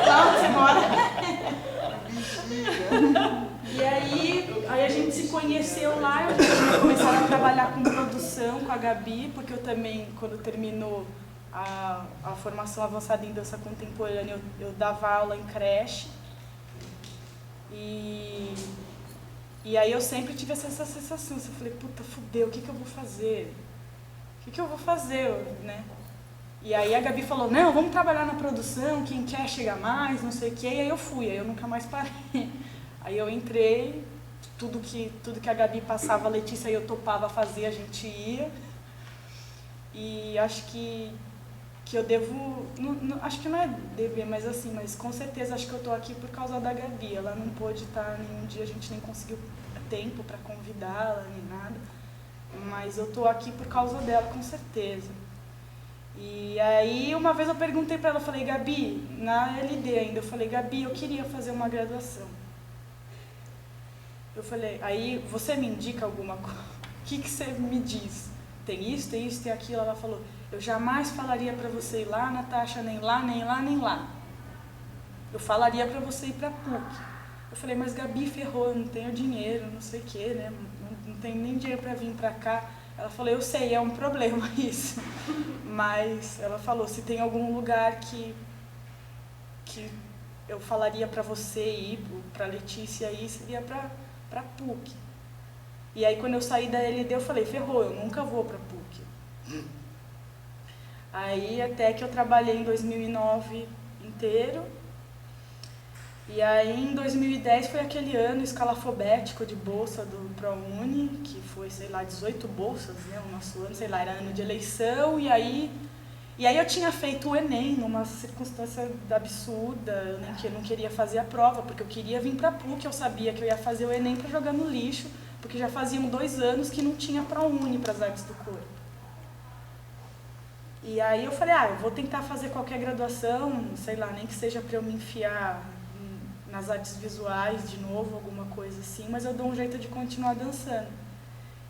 Não, você mora. E aí a gente se conheceu lá, eu já começava a trabalhar com produção com a Gabi, porque eu também, quando terminou a formação avançada em dança contemporânea, eu dava aula em creche. E aí eu sempre tive essa sensação, eu falei, puta, fudeu, o que eu vou fazer? O que eu vou fazer, né? E aí a Gabi falou, não, vamos trabalhar na produção, quem quer chega mais, não sei o quê. E aí eu fui, aí eu nunca mais parei. Aí eu entrei, tudo que a Gabi passava, a Letícia e eu topava fazer, a gente ia. E acho que eu devo, acho que não é dever, mas assim, mas com certeza acho que eu tô aqui por causa da Gabi. Ela não pôde estar nenhum dia, a gente nem conseguiu tempo para convidá-la, nem nada. Mas eu tô aqui por causa dela, com certeza. E aí uma vez eu perguntei para ela, eu falei, Gabi, na LD ainda, eu falei, Gabi, eu queria fazer uma graduação. Eu falei, aí você me indica alguma coisa? O que você me diz? Tem isso, tem aquilo? Ela falou, eu jamais falaria para você ir lá, Natasha, nem lá, nem lá, nem lá. Eu falaria para você ir para PUC. Eu falei, mas Gabi, ferrou, eu não tenho dinheiro, não sei o quê, né? Não tenho nem dinheiro para vir para cá. Ela falou, eu sei, é um problema isso. Mas ela falou, se tem algum lugar que eu falaria para você ir, para Letícia ir, seria para PUC. E aí quando eu saí da LD eu falei, ferrou, eu nunca vou para PUC. Aí até que eu trabalhei em 2009 inteiro. E aí em 2010 foi aquele ano escalafobético de bolsa do ProUni, que foi, sei lá, 18 bolsas, né, o nosso ano, sei lá, era ano de eleição, e aí eu tinha feito o Enem numa circunstância absurda, né, que eu não queria fazer a prova, porque eu queria vir pra PUC, eu sabia que eu ia fazer o Enem para jogar no lixo, porque já faziam 2 anos que não tinha ProUni para as artes do corpo. E aí eu falei, eu vou tentar fazer qualquer graduação, sei lá, nem que seja para eu me enfiar nas artes visuais de novo, alguma coisa assim, mas eu dou um jeito de continuar dançando.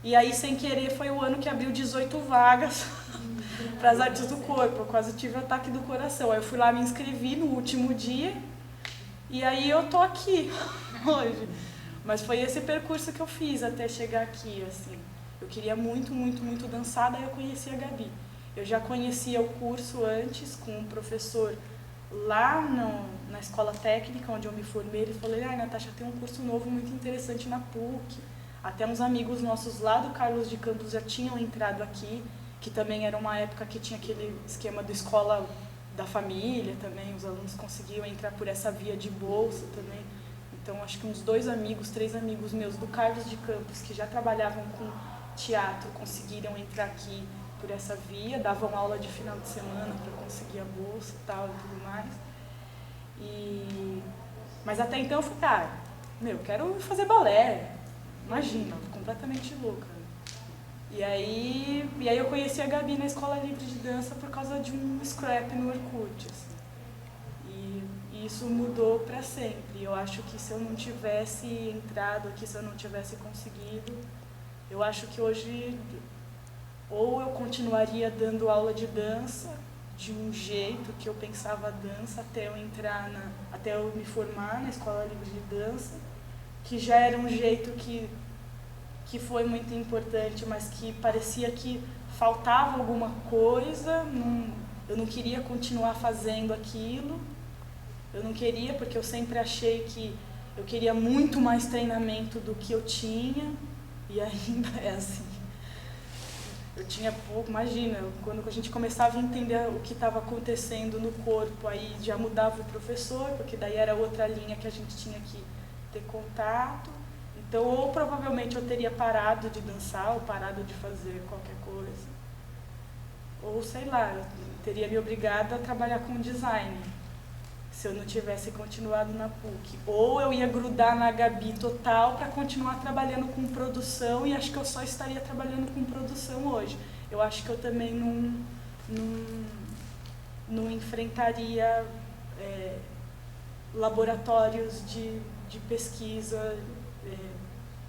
E aí, sem querer, foi o ano que abriu 18 vagas para as artes do corpo. Eu quase tive um ataque do coração. Aí eu fui lá, me inscrevi no último dia, e aí eu tô aqui hoje. Mas foi esse percurso que eu fiz até chegar aqui, assim. Eu queria muito, muito, muito dançar, daí eu conheci a Gabi. Eu já conhecia o curso antes com um professor lá na escola técnica, onde eu me formei. Ele falou, Natasha, tem um curso novo muito interessante na PUC. Até uns amigos nossos lá do Carlos de Campos já tinham entrado aqui, que também era uma época que tinha aquele esquema da escola da família também, os alunos conseguiam entrar por essa via de bolsa também. Então, acho que uns 2 amigos, 3 amigos meus do Carlos de Campos, que já trabalhavam com teatro, conseguiram entrar aqui por essa via, davam aula de final de semana para conseguir a bolsa e tal e tudo mais. Mas até então eu falei, eu quero fazer balé, imagina, completamente louca. E aí eu conheci a Gabi na Escola Livre de Dança por causa de um scrap no Orkut, assim. E isso mudou para sempre. Eu acho que se eu não tivesse entrado aqui, se eu não tivesse conseguido, eu acho que hoje ou eu continuaria dando aula de dança de um jeito que eu pensava a dança até eu me formar na Escola Livre de Dança, que já era um jeito que foi muito importante, mas que parecia que faltava alguma coisa, eu não queria continuar fazendo aquilo, eu não queria, porque eu sempre achei que eu queria muito mais treinamento do que eu tinha, e ainda é assim. Eu tinha pouco, imagina, quando a gente começava a entender o que estava acontecendo no corpo, aí já mudava o professor, porque daí era outra linha que a gente tinha que ter contato. Então, ou provavelmente eu teria parado de dançar, ou parado de fazer qualquer coisa. Ou, sei lá, eu teria me obrigado a trabalhar com design, se eu não tivesse continuado na PUC. Ou eu ia grudar na Gabi total para continuar trabalhando com produção, e acho que eu só estaria trabalhando com produção hoje. Eu acho que eu também não enfrentaria laboratórios de pesquisa.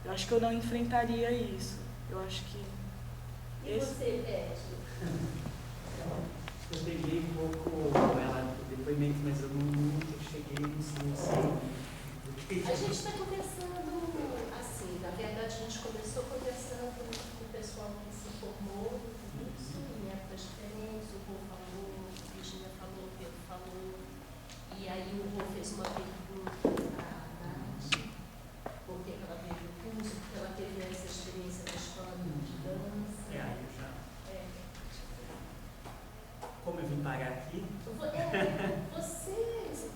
Eu acho que eu não enfrentaria isso. Eu acho que... E você, Beth? Eu peguei um pouco depoimento, mas eu nunca cheguei, não sei. A gente está conversando assim, na verdade a gente começou conversando com o pessoal que se formou isso, em épocas diferentes, o Rô falou, a Virginia falou, o Pedro falou, e aí o Rô fez uma pergunta para a Nath, por que ela veio no curso, porque ela teve essa experiência na escola de dança. Eu já. Como eu vim parar aqui? Quando que você se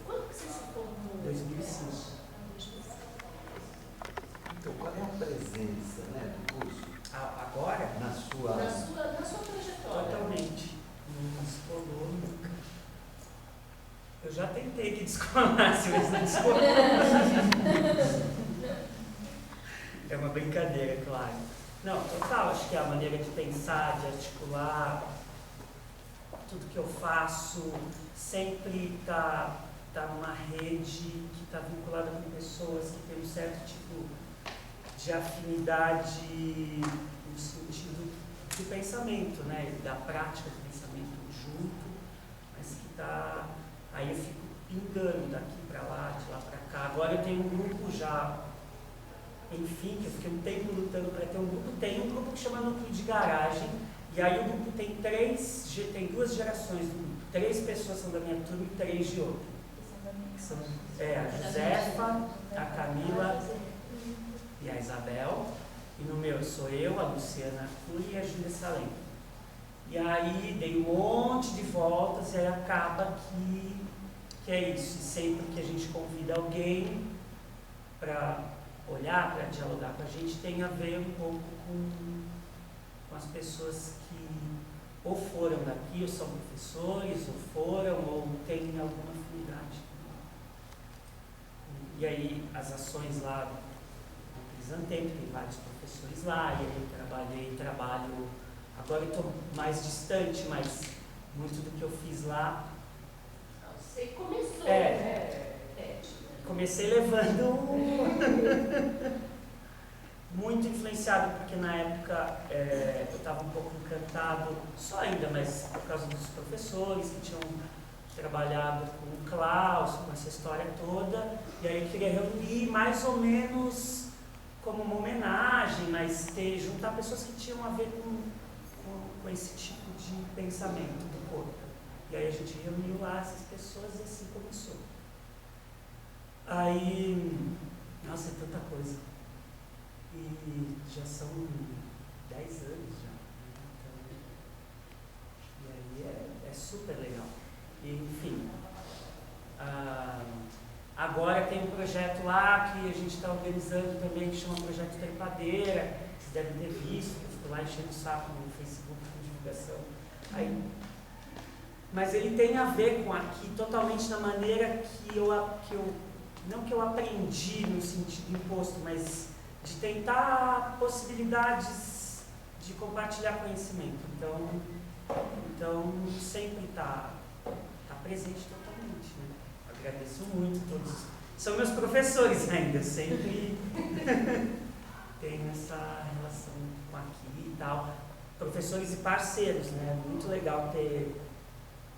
formou? 2005. Então, qual é a presença, né, do curso? Agora? Na sua trajetória. Totalmente. Não descolou nunca. Eu já tentei que descolasse, mas não descolou. É uma brincadeira, claro. Não, total, acho que é a maneira de pensar, de articular, tudo que eu faço sempre está numa rede que está vinculada com pessoas que têm um certo tipo de afinidade no sentido do pensamento, né? Da prática do pensamento junto, mas que está... Aí eu fico pingando daqui para lá, de lá para cá. Agora eu tenho um grupo já, enfim, que eu fiquei um tempo lutando para ter um grupo. Tem um grupo que chama Núcleo de Garagem, e aí o grupo tem duas gerações do grupo. 3 pessoas são da minha turma e 3 de outra. São a Josefa, a Camila e a Isabel. E no meu sou eu, a Luciana Cury e a Júlia Salem. E aí dei um monte de voltas e aí acaba que é isso. E sempre que a gente convida alguém para olhar, para dialogar com a gente, tem a ver um pouco com as pessoas que ou foram daqui, ou são professores, ou foram, ou têm alguma afinidade. E aí as ações lá no Crisantempo, tem vários professores lá, e aí eu trabalho, agora eu estou mais distante, mas muito do que eu fiz lá... Você começou, comecei levando muito influenciado, porque na época eu estava um pouco encantado, só ainda, mas por causa dos professores que tinham trabalhado com o Klaus, com essa história toda, e aí eu queria reunir mais ou menos como uma homenagem, mas juntar pessoas que tinham a ver com esse tipo de pensamento do corpo. E aí a gente reuniu lá essas pessoas e assim começou. Aí, nossa, é tanta coisa. E já são 10 anos já. Então, e aí é super legal. E, enfim, agora tem um projeto lá que a gente está organizando também, que chama Projeto Trepadeira. Vocês devem ter visto, que eu fico lá enchendo o saco no Facebook com divulgação. Aí, mas ele tem a ver com aqui, totalmente na maneira que eu não que eu aprendi no sentido imposto, mas de tentar possibilidades de compartilhar conhecimento. Então sempre está presente totalmente, né? Agradeço muito todos. São meus professores ainda, sempre tenho essa relação com aqui e tal. Professores e parceiros, né? Muito legal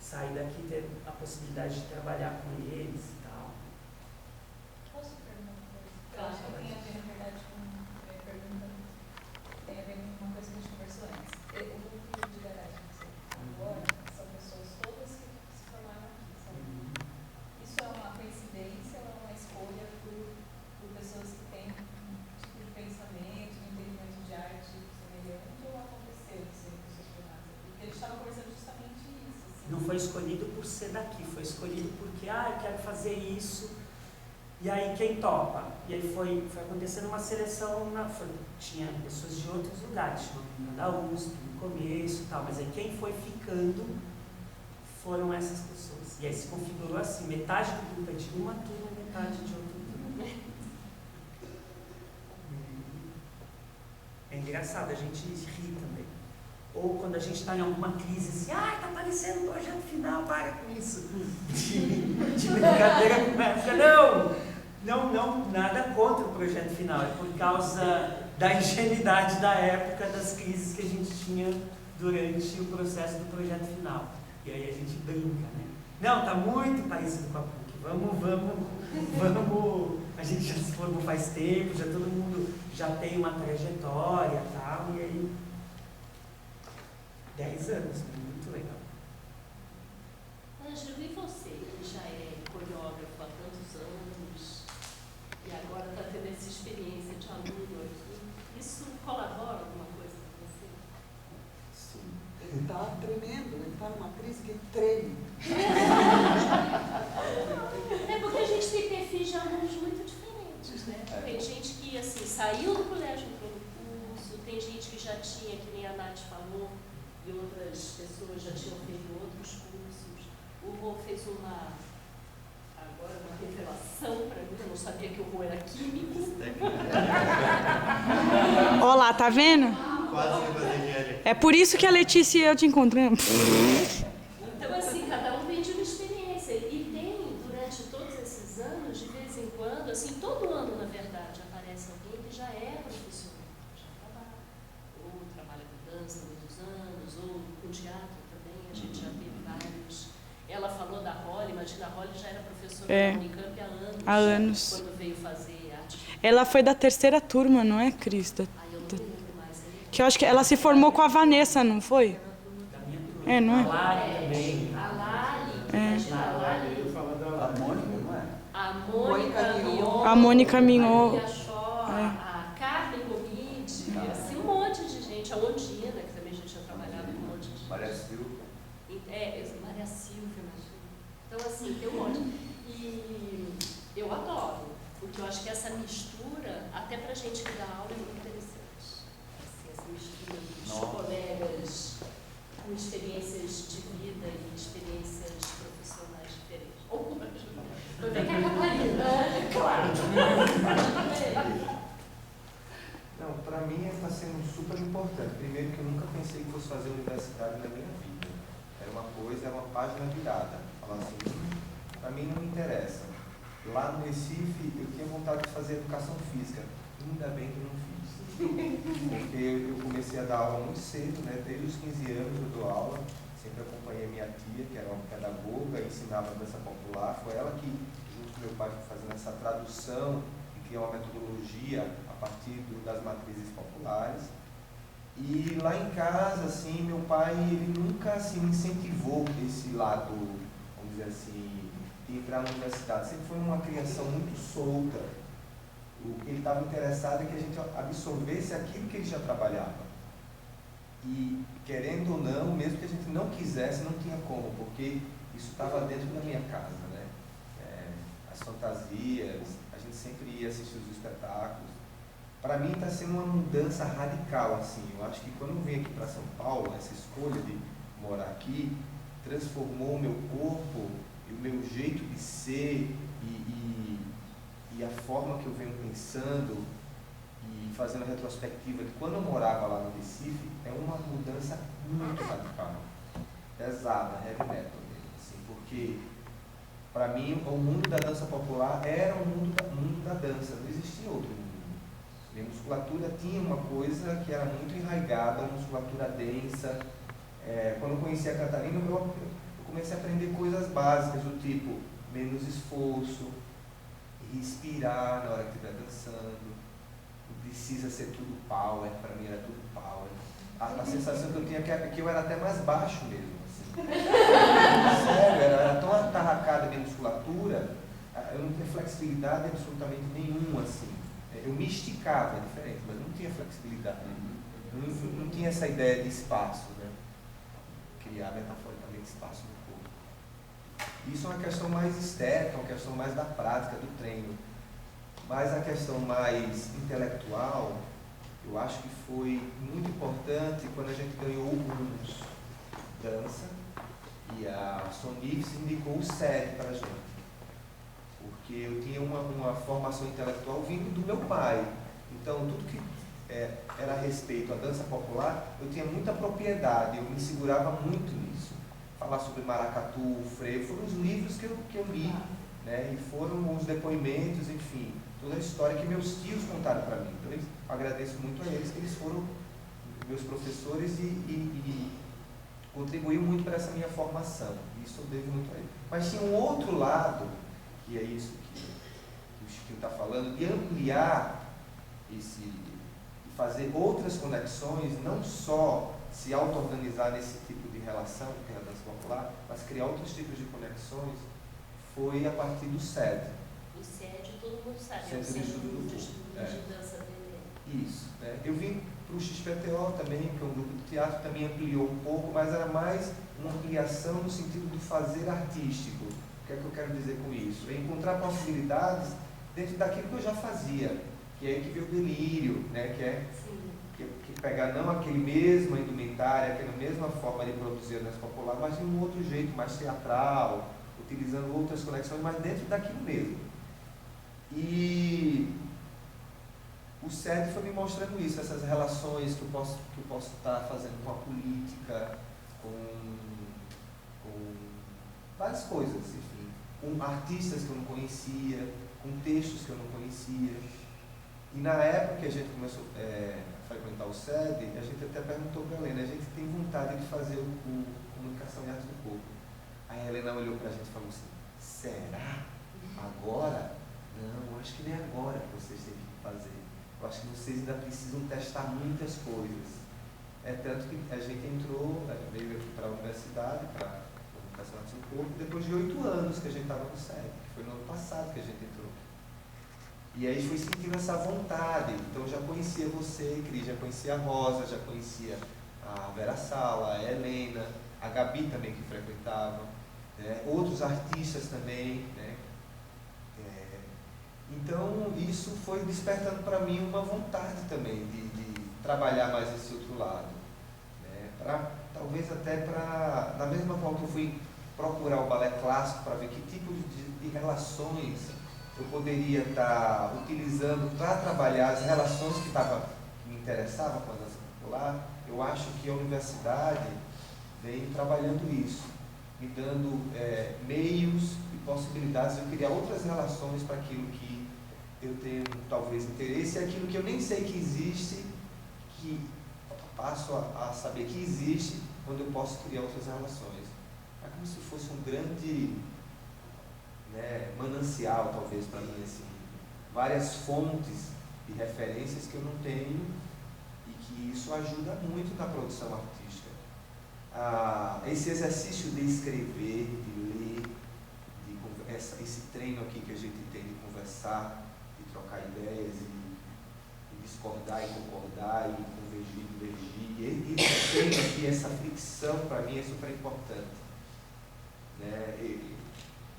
sair daqui e ter a possibilidade de trabalhar com eles e tal. Posso perguntar uma coisa? Eu acho que tem a ver, na verdade, com a minha pergunta. Tem a ver com uma coisa que a gente conversou antes. O grupo de garagem que você agora são pessoas todas que se formaram aqui, sabe? Isso é uma coincidência ou é uma escolha por pessoas que têm um tipo de pensamento, de entendimento de arte semelhante, ou aconteceu de ser pessoas formadas aqui? Porque a gente estava conversando justamente isso. Assim. Não foi escolhido por ser daqui, foi escolhido porque, eu quero fazer isso, e aí quem topa? E aí foi acontecendo uma seleção, tinha pessoas de outros lugares, tinha uma menina da USP no começo e tal, mas aí quem foi ficando foram essas pessoas. E aí se configurou assim, metade do grupo é de uma turma, metade de outra turma. É engraçado, a gente ri também. Ou quando a gente está em alguma crise, assim, está aparecendo um projeto final, para com isso. De brincadeira com época. Não, nada contra o projeto final, é por causa da ingenuidade da época, das crises que a gente tinha durante o processo do projeto final. E aí a gente brinca, né? Não, tá muito parecido com a PUC. Vamos. A gente já se formou faz tempo, já todo mundo já tem uma trajetória e tal, e aí 10 anos, muito legal. Ângelo, e você, que já é coreógrafo há tantos anos e agora está tendo essa experiência de aluno aqui, isso colabora alguma coisa com você? Sim. Ele está tremendo, ele está numa crise que ele treme. É porque a gente tem perfis de alunos muito diferentes, né? Tem gente que, assim, saiu do colégio, entrou no curso, tem gente que já tinha, que nem a Nath falou, e outras pessoas já tinham feito outros cursos. O Rô fez uma revelação para mim, eu não sabia que o Rô era químico. Olá, tá vendo? Quase que eu fazer engenharia. É por isso que a Letícia e eu te encontramos. Então, assim, cada um vem de uma experiência. E tem, durante todos esses anos, de vez em quando, assim, todo ano, na verdade, aparece alguém que já é profissional, já trabalha. Ou trabalha com dança há muitos anos, ou com teatro também, a gente já teve vários. Ela falou da Holly, imagina, a Holly já era professora da Unicamp há anos. Há anos. Quando veio fazer arte. Ela foi da 3ª turma, não é, Crista? Aí eu não me lembro mais. Que eu acho que ela se formou com a Vanessa, não foi? Da minha turma. É, não A é? Lari também. A Lali, É. imagina a Lali. A Mônica, não é? A Mônica Mion, A Mônica Mion. a Maria Chó, a Carmen Gomide, assim, um monte de gente, a Ondina, que também já tinha trabalhado com um monte de gente. Maria Silva. Maria Silvia, imagina. Então, assim, tem um monte. E eu adoro, porque eu acho que essa mistura, até pra gente que dá aula, é muito interessante. Assim, essa mistura dos colegas com experiências de vida e experiências profissionais diferentes. Vou ver que é a Catarina, claro. Não, para mim está sendo super importante. Primeiro que eu nunca pensei que fosse fazer universidade na minha vida. Era uma coisa, era uma página virada. Falar assim, para mim não me interessa. Lá no Recife eu tinha vontade de fazer educação física. Ainda bem que não fiz. Porque eu comecei a dar aula muito cedo, né? Desde os 15 anos eu dou aula. Sempre acompanhei minha tia, que era uma pedagoga, ensinava dança popular. Foi ela que, junto com meu pai, foi fazendo essa tradução e criou uma metodologia a partir das matrizes populares. E lá em casa, assim, meu pai, ele nunca assim, incentivou esse lado, vamos dizer assim, de entrar na universidade. Sempre foi uma criação muito solta. O que ele estava interessado é que a gente absorvesse aquilo que ele já trabalhava. E, querendo ou não, mesmo que a gente não quisesse, não tinha como, porque isso estava dentro da minha casa, né? As fantasias, a gente sempre ia assistir os espetáculos. Para mim está sendo uma mudança radical, assim. Eu acho que quando eu vim aqui para São Paulo, essa escolha de morar aqui, transformou o meu corpo e o meu jeito de ser e a forma que eu venho pensando e fazendo a retrospectiva de quando eu morava lá no Recife, é uma mudança muito radical, pesada, heavy metal mesmo, assim, porque para mim o mundo da dança popular era o mundo da dança, não existia outro mundo. Minha musculatura tinha uma coisa que era muito enraigada, uma musculatura densa. Quando eu conheci a Catarina, eu comecei a aprender coisas básicas, do tipo menos esforço, respirar na hora que estiver dançando, não precisa ser tudo power, para mim era tudo power. A sensação que eu tinha é que eu era até mais baixo mesmo. Assim. Sério, era tão atarracada a minha musculatura, eu não tinha flexibilidade absolutamente nenhuma, assim. Eu me esticava, é diferente, mas não tinha flexibilidade. Não tinha essa ideia de espaço, né? Criar metaforicamente espaço no corpo. Isso é uma questão mais estética, uma questão mais da prática, do treino. Mas a questão mais intelectual, eu acho que foi muito importante quando a gente ganhou o Rumos Dança e a Sonix indicou o SED para a gente. Porque eu tinha uma formação intelectual vindo do meu pai. Então, tudo que era a respeito à dança popular, eu tinha muita propriedade, eu me segurava muito nisso. Falar sobre maracatu, freio, foram os livros que eu li, né? E foram os depoimentos, enfim, toda a história que meus tios contaram para mim. Então, eu agradeço muito a eles, que eles foram meus professores e contribuiu muito para essa minha formação. Isso eu devo muito a ele. Mas tinha um outro lado, que é isso que o Chiquinho está falando, de ampliar e fazer outras conexões, não só se auto-organizar nesse tipo de relação, que é a dança popular, mas criar outros tipos de conexões, foi a partir do SED. O SED, todo mundo sabe, é o Centro de Estudo Centro de do Estudo Corpo. de Dança dele. Isso. Né? Eu vim para o XPTO também, que é um grupo de teatro, também ampliou um pouco, mas era mais uma ampliação no sentido do fazer artístico. O que é que eu quero dizer com isso? É encontrar possibilidades dentro daquilo que eu já fazia, que é aí que veio o delírio, né? que pegar não aquele mesmo indumentária, aquela mesma forma de produzir a dança popular, mas de um outro jeito, mais teatral, utilizando outras conexões, mas dentro daquilo mesmo. E o SED foi me mostrando isso, essas relações que eu posso estar fazendo com a política, com várias coisas, enfim, com artistas que eu não conhecia, com textos que eu não conhecia. E na época que a gente começou a frequentar o SED, a gente até perguntou para a Helena, a gente tem vontade de fazer o Comunicação e Arte do Corpo. Aí a Helena olhou para a gente e falou assim, será? Agora? Não, acho que nem agora que vocês têm que fazer. Eu acho que vocês ainda precisam testar muitas coisas. É tanto que a gente entrou, veio aqui para a universidade, para a Comunicação e Arte do Corpo, depois de 8 anos que a gente estava no SED, que foi no ano passado que a gente entrou. E aí fui sentindo essa vontade. Então eu já conhecia você, Cris, já conhecia a Rosa, já conhecia a Vera Sala, a Helena, a Gabi também que frequentava, né? Outros artistas também, né? Então isso foi despertando para mim uma vontade também de trabalhar mais esse outro lado, né? Talvez até da mesma forma que eu fui procurar o balé clássico para ver que tipo de relações eu poderia estar utilizando para trabalhar as relações que me interessavam com a dança popular. Eu acho que a universidade vem trabalhando isso, me dando meios e possibilidades de eu criar outras relações para aquilo que eu tenho talvez interesse e aquilo que eu nem sei que existe, que passo a saber que existe quando eu posso criar outras relações. É como se fosse um grande manancial, talvez, para mim, assim, várias fontes de referências que eu não tenho e que isso ajuda muito na produção artística. Esse exercício de escrever, de ler, esse treino aqui que a gente tem de conversar, de trocar ideias, e discordar e concordar, e convergir e divergir, esse treino aqui, essa fricção, para mim, é super importante. Né?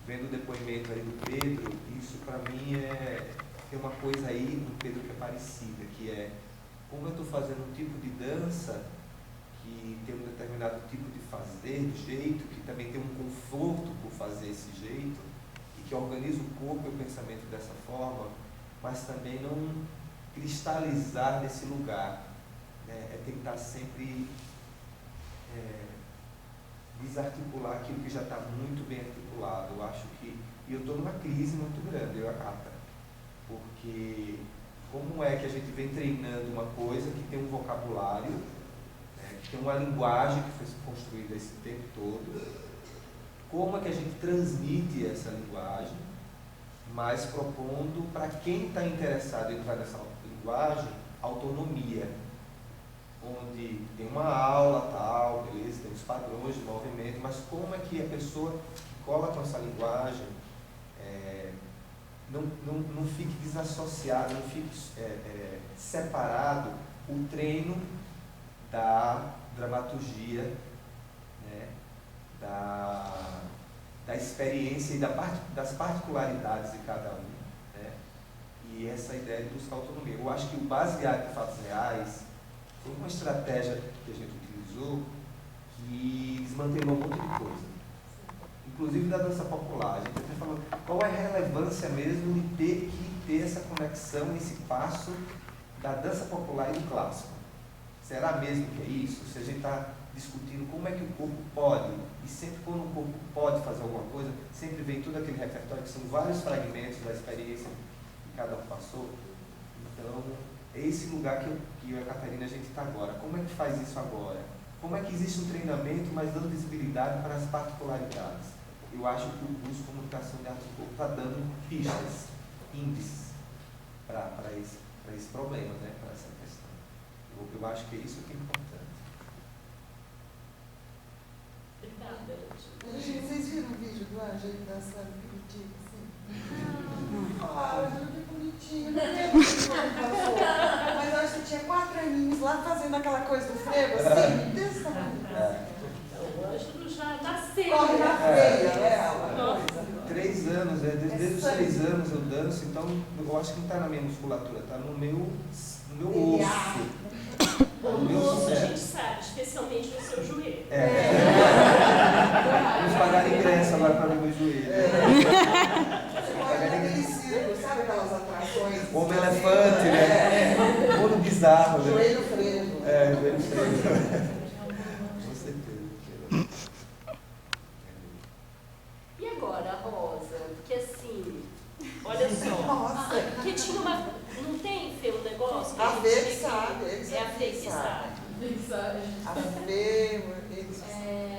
Vendo o depoimento aí do Pedro, isso para mim tem uma coisa aí no Pedro que é parecida, que é como eu estou fazendo um tipo de dança que tem um determinado tipo de fazer, de jeito, que também tem um conforto por fazer esse jeito, e que organiza o corpo e o pensamento dessa forma, mas também não cristalizar nesse lugar, né? É tentar sempre desarticular aquilo que já está muito bem articulado. Eu acho que, e eu estou numa crise muito grande, eu e a Cata, porque como é que a gente vem treinando uma coisa que tem um vocabulário, né, que tem uma linguagem que foi construída esse tempo todo, como é que a gente transmite essa linguagem, mas propondo para quem está interessado em entrar nessa linguagem, autonomia, onde tem uma aula, tal, beleza, tem os padrões de movimento, mas como é que a pessoa que cola com essa linguagem não fique desassociado, não fique separado o treino da dramaturgia, né, da experiência e das particularidades de cada um, né, e essa ideia de buscar autonomia. Eu acho que o baseado em fatos reais foi uma estratégia que a gente utilizou que desmantelou um monte de coisa, inclusive da dança popular. A gente até falou qual é a relevância mesmo de ter essa conexão, esse passo da dança popular e do clássico. Será mesmo que é isso? Se a gente está discutindo como é que o corpo pode, e sempre quando o corpo pode fazer alguma coisa, sempre vem todo aquele repertório que são vários fragmentos da experiência que cada um passou. Então, é esse lugar que eu e a Catarina a gente está agora. Como é que faz isso agora? Como é que existe um treinamento, mas dando visibilidade para as particularidades? Eu acho que o curso de comunicação de arte do corpo está dando pistas, índices para esse problema, né? Para essa questão. Eu acho que é isso que é importante. Obrigada. Gente, vocês viram o vídeo do Anjo aí dançando bonitinho assim? Ah, Anjo, que bonitinho. Não é que passou. Mas eu acho que tinha 4 aninhos lá fazendo aquela coisa do frevo, assim, desse tamanho. O Ângelo já nasceu. Corre na freia, né? Nossa. 3 anos, desde os 3 anos eu danço, então eu acho que não está na minha musculatura, está no meu osso. O osso a gente sabe, especialmente no seu joelho. Vamos pagar ingresso agora para ver meu joelho. Você pode ir naquele circo, sabe aquelas atrações? Homem elefante, né? Mundo bizarro, né? Joelho frevo. Joelho frevo. Com certeza. E agora, Rosa? Porque assim, olha só. Nossa. Porque tinha uma. Não tem, Fê, um negócio? que A gente Fê que tinha sabe. É a Fê que sabe. A Fê, eles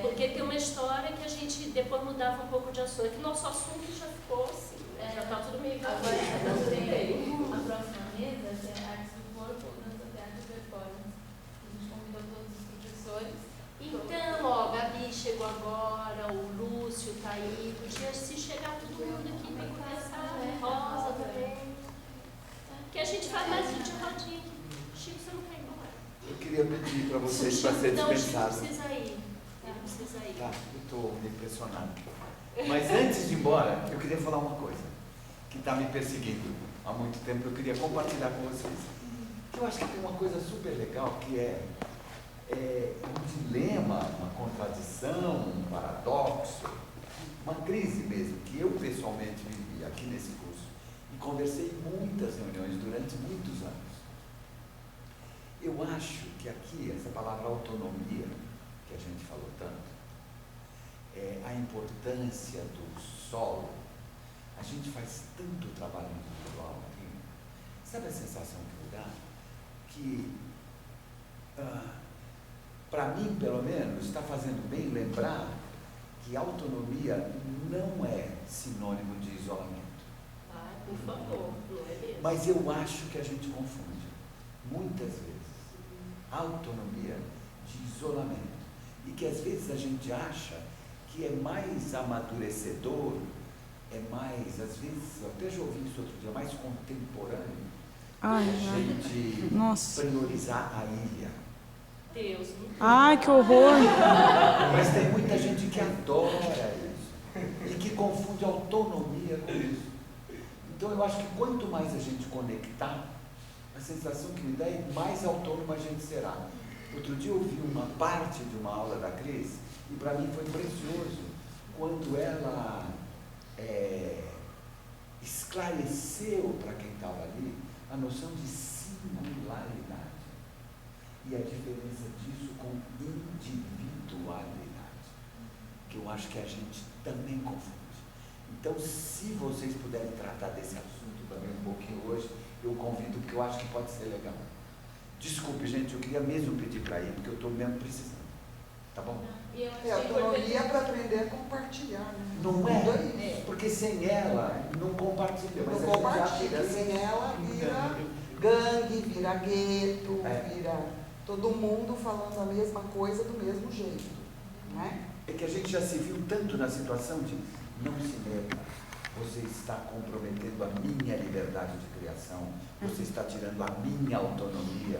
Porque tem uma história que a gente depois mudava um pouco de assunto. É que nosso assunto já ficou assim, né? Já tá tudo meio Agora tudo tem bem. a próxima mesa, que é Artes do Corpo, Dança, Teatro e Performance. A gente convidou todos os professores. Então, ó, a Gabi chegou agora, o Lúcio tá aí. Podia se chegar todo mundo aqui pra conversar, né? Rosa também. Que a gente faz mais de rodinha. Chico, você não quer ir embora? Eu queria pedir para vocês para ser Não, o Chico dispensado. precisa ir. Ele precisa ir. Tá, eu estou me impressionado. Mas antes de ir embora, eu queria falar uma coisa que está me perseguindo há muito tempo. Eu queria compartilhar com vocês. Eu acho que tem uma coisa super legal que é um dilema, uma contradição, um paradoxo, uma crise mesmo, que eu pessoalmente vivi aqui nesse curso. E conversei em muitas reuniões durante muitos anos. Eu acho que aqui, essa palavra autonomia, que a gente falou tanto, a importância do solo. A gente faz tanto trabalho individual aqui. Sabe a sensação que me dá? Que, para mim, pelo menos, está fazendo bem lembrar que autonomia não é sinônimo de isolamento. Ai, por favor, não é mesmo? Mas eu acho que a gente confunde, muitas vezes, autonomia de isolamento. E que às vezes a gente acha que é mais amadurecedor, é mais, às vezes, eu até já ouvi isso outro dia, mais contemporâneo, Ai, a gente nossa. priorizar a ilha. Deus. Ai, que horror. Mas tem muita gente que adora isso e que confunde autonomia com isso. Então eu acho que quanto mais a gente conectar, a sensação que me dá é mais autônomo a gente será. Outro dia eu ouvi uma parte de uma aula da Cris e para mim foi precioso quando ela esclareceu para quem estava ali a noção de singularidade e a diferença disso com individualidade, que eu acho que a gente também confunde. Então, se vocês puderem tratar desse assunto também um pouquinho hoje, eu convido, porque eu acho que pode ser legal. Desculpe, gente, eu queria mesmo pedir para ir, porque eu estou mesmo precisando. Tá bom? E eu É achei autonomia importante. para aprender a compartilhar, né? Não Tudo é? isso. Porque sem ela, não compartilha. Mas Não compartilha, sem ela vira gangue, vira gueto, vira todo mundo falando a mesma coisa do mesmo jeito, né? É que a gente já se viu tanto na situação de não se meta, você está comprometendo a minha liberdade de criação, você está tirando a minha autonomia.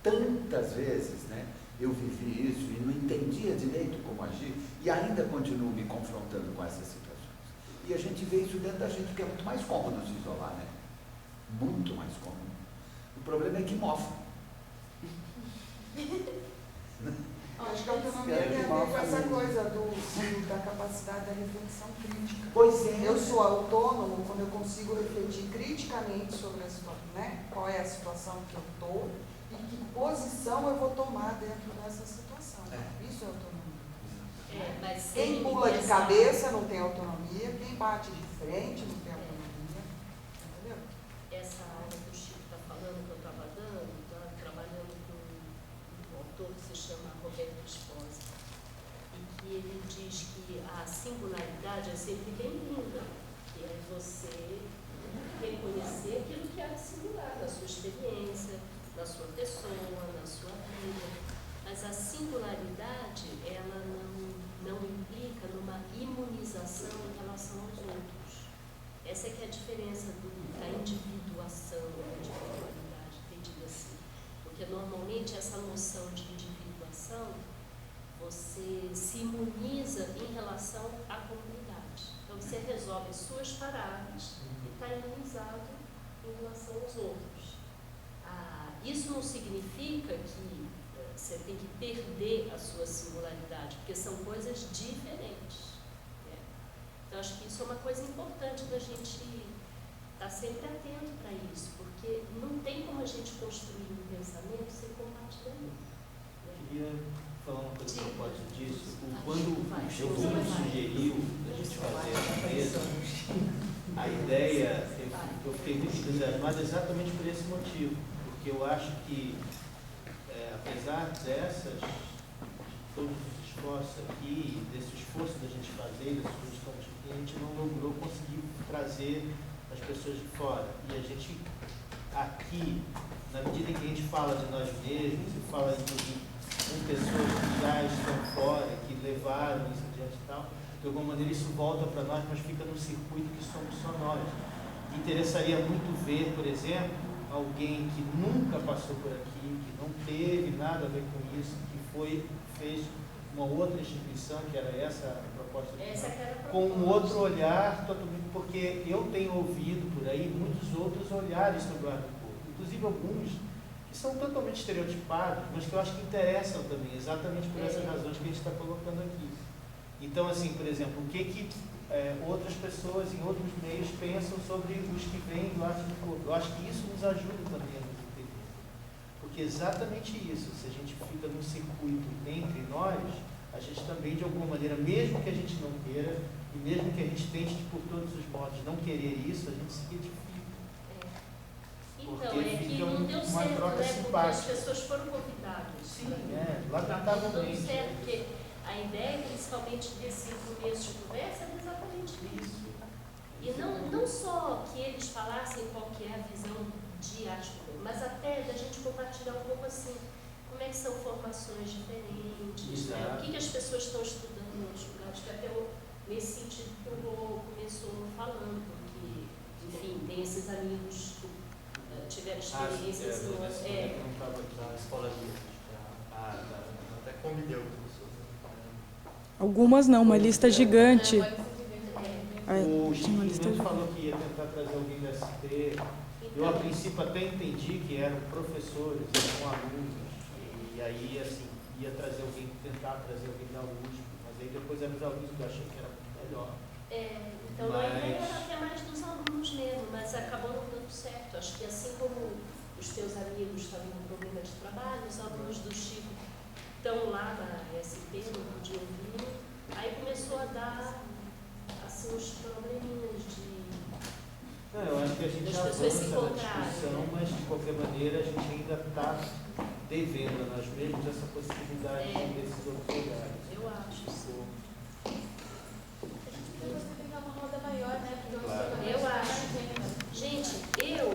Tantas vezes, né, eu vivi isso e não entendia direito como agir e ainda continuo me confrontando com essas situações. E a gente vê isso dentro da gente, porque é muito mais cômodo se isolar, né? Muito mais cômodo. O problema é que mofa. Acho que a autonomia tem a ver com essa coisa da capacidade da reflexão crítica. Pois é. Eu sou autônomo quando eu consigo refletir criticamente sobre a situação, né? Qual é a situação que eu estou e que posição eu vou tomar dentro dessa situação. Isso é autonomia. Mas Quem pula de cabeça não tem autonomia, quem bate de frente não tem autonomia. Entendeu? Essa aula que o Chico está falando, que eu estava dando, trabalhando com autor que se chama Roberto Esposa, e que ele diz que a singularidade é sempre bem-vinda, que é você reconhecer aquilo que há de singular na sua experiência, na sua pessoa, na sua vida. Mas a singularidade, ela não implica numa imunização em relação aos outros. Essa é que é a diferença da individuação, da individualidade, entendida assim. Porque normalmente essa noção de individuação, você se imuniza em relação à comunidade. Então você resolve as suas paradas e está imunizado em relação aos outros. Isso não significa que você tem que perder a sua singularidade, porque são coisas diferentes. Né? Então acho que isso é uma coisa importante da gente estar sempre atento para isso, porque não tem como a gente construir um pensamento sem compartilhamento. Né? Queria falar uma coisa a propósito disso. Quando eu sugeriu a gente fazer essa mesa, a ideia, eu fiquei muito entusiasmado exatamente por esse motivo, porque eu acho que, apesar de todos os esforços aqui, desse esforço da gente fazer, desse esforço que a gente não logrou conseguir trazer as pessoas de fora. E a gente, aqui, na medida em que a gente fala de nós mesmos, e fala inclusive com pessoas que já estão fora, que levaram isso adiante e tal, de alguma maneira isso volta para nós, mas fica num circuito que somos só nós. Interessaria muito ver, por exemplo, alguém que nunca passou por aqui, que não teve nada a ver com isso, que fez uma outra instituição, que era essa a proposta, com um outro olhar, totalmente, porque eu tenho ouvido por aí muitos outros olhares sobre o ar do corpo, inclusive alguns que são totalmente estereotipados, mas que eu acho que interessam também, exatamente por essas razões que a gente está colocando aqui. Então, assim, por exemplo, o que outras pessoas em outros meios pensam sobre os que vêm do arte do corpo? Eu acho que isso nos ajuda também a nos entender. Porque exatamente isso, se a gente fica num circuito entre nós, a gente também, de alguma maneira, mesmo que a gente não queira, e mesmo que a gente tente, por todos os modos, não querer isso, a gente se identifica. Então, é que não deu certo, né? Porque as pessoas foram convidadas. Sim, lamentavelmente. Não deu certo, porque a ideia, principalmente desse começo de conversa, era exatamente isso. E não só que eles falassem qual que é a visão de arte, mas até da gente compartilhar um pouco assim, como é que são formações diferentes, né? O que as pessoas estão estudando em outros lugares, que até nesse sentido que o Rô começou falando, porque, enfim, tem esses amigos que tiveram experiências não estava na escola livre. Até convidei algumas pessoas. Algumas não, uma lista gigante. O Chico falou que ia tentar trazer alguém da ST. Eu, a princípio, até entendi que eram professores, eram alunos. E aí, assim, ia trazer alguém, tentar trazer alguém da USP. Mas aí depois eram os alunos que eu achei que era melhor. Então a ideia era até mais dos alunos mesmo, mas acabou não dando certo. Acho que assim como os teus amigos estavam com problema de trabalho, os alunos do Chico estão lá na SP, não podiam vir. Aí começou a dar assim, uns probleminhas de... Eu acho que a gente avança na discussão, mas de qualquer maneira a gente ainda está devendo a nós mesmos essa possibilidade desses outros lugares. Eu acho, sim. Uma roda maior, né? Eu acho. Gente, eu